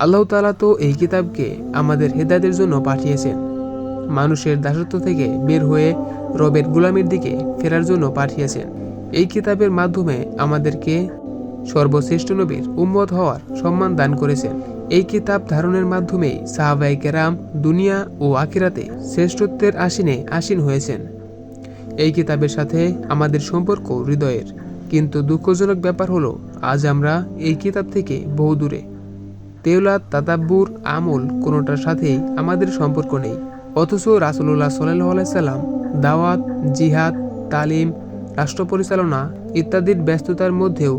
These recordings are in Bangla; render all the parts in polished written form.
আল্লাহ তাআলা তো এই কিতাবকে আমাদের হেদায়েতের জন্য পাঠিয়েছেন, মানুষের দাসত্ব থেকে বের হয়ে রবের গোলামির দিকে ফেরার জন্য পাঠিয়েছেন। এই কিতাবের মাধ্যমে আমাদেরকে সর্বশ্রেষ্ঠ নবীর উম্মত হওয়ার সম্মান দান করেছেন। এই কিতাব ধারণের মাধ্যমেই সাহাবায়ে কেরাম দুনিয়া ও আখিরাতে শ্রেষ্ঠত্বের আসীনে আসীন হয়েছেন। এই কিতাবের সাথে আমাদের সম্পর্ক হৃদয়ের, কিন্তু দুঃখজনক ব্যাপার হলো আজ আমরা এই কিতাব থেকে বহু দূরে। তেওলাত, তাদাব্বুর, আমল কোনোটার সাথেই আমাদের সম্পর্ক নেই। অথচ রাসূলুল্লাহ সাল্লাল্লাহু আলাইহি সাল্লাম দাওয়াত, জিহাদ, তালিম, রাষ্ট্র পরিচালনা ইত্যাদির ব্যস্ততার মধ্যেও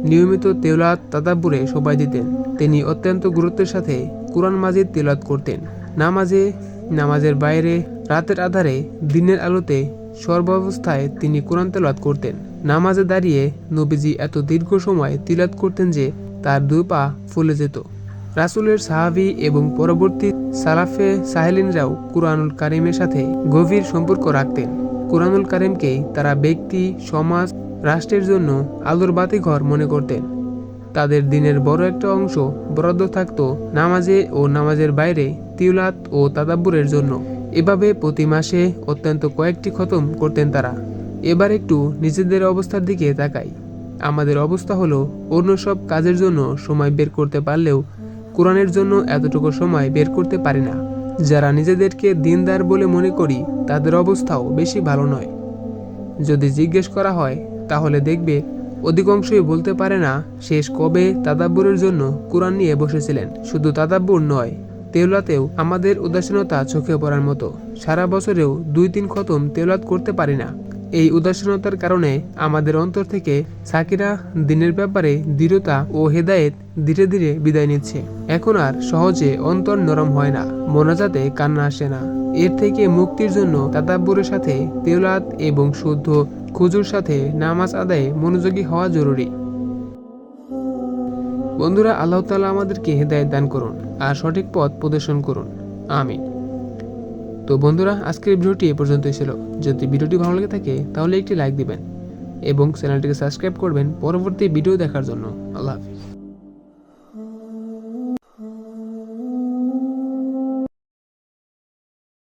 নিয়মিত তেওলাত, তাদাব্বুরে সময় দিতেন। তিনি অত্যন্ত গুরুত্বের সাথে কুরআন মাজিদ তিলাওয়াত করতেন। নামাজে, নামাজের বাইরে, রাতের আঁধারে, দিনের আলোতে সর্বাবস্থায় তিনি কুরআন তেলাওয়াত করতেন। নামাজে দাঁড়িয়ে নবীজি এত দীর্ঘ সময় তিলাওয়াত করতেন যে তার দুই পা ফুলে যেত। রাসূলের সাহাবী এবং পরবর্তী সালাফে সাহেলিনরাও কুরআনুল কারীমের সাথে গভীর সম্পর্ক রাখতেন। কুরআনুল কারীমকেই তারা ব্যক্তি, সমাজ, রাষ্ট্রের জন্য আলোর বাতিঘর মনে করতেন। তাদের দিনের বড় একটা অংশ বরাদ্দ থাকত নামাজে ও নামাজের বাইরে তিলাওয়াত ও তাদাব্বুরের জন্য। এভাবে প্রতি মাসে অত্যন্ত কয়েকটি খতম করতেন তারা। এবার একটু নিজেদের অবস্থার দিকে তাকাই। আমাদের অবস্থা হলো অন্য সব কাজের জন্য সময় বের করতে পারলেও কোরআনের জন্য এতটুকু সময় বের করতে পারি না। যারা নিজেদেরকে দিনদার বলে মনে করি তাদের অবস্থাও বেশি ভালো নয়। যদি জিজ্ঞেস করা হয় তাহলে দেখবে অধিকাংশই বলতে পারে না শেষ কবে তাদাব্বুরের জন্য কোরআন নিয়ে বসেছিলেন। শুধু তাদাব্বুর নয়, তেওলাতেও আমাদের উদাসীনতা চোখে পড়ার মতো। সারা বছরেও 2-3 খতম তেওলাত করতে পারি না। এই উদাসীনতার কারণে আমাদের অন্তর থেকে সাকিরা দিনের ব্যাপারে দৃঢ়তা ও হেদায়েত ধীরে ধীরে বিদায় নিচ্ছে। এখন আর সহজে অন্তর নরম হয় না, মোনাজাতে কান্না আসে না। এর থেকে মুক্তির জন্য তাদাব্বুরের সাথে তেওলাত এবং শুদ্ধ খুজুর সাথে নামাজ আদায়ে মনোযোগী হওয়া জরুরি। বন্ধুরা, আল্লাহ তাআলা আমাদেরকে হেদায়েত দান করুন আর সঠিক পথ প্রদর্শন করুন। আমিন। তো বন্ধুরা, আজকের ভিডিওটি এ পর্যন্তই ছিল। যদি ভিডিওটি ভালো লেগে থাকে তাহলে একটি লাইক দিবেন এবং চ্যানেলটিকে সাবস্ক্রাইব করবেন পরবর্তী ভিডিও দেখার জন্য। আল্লাহ হাফেজ।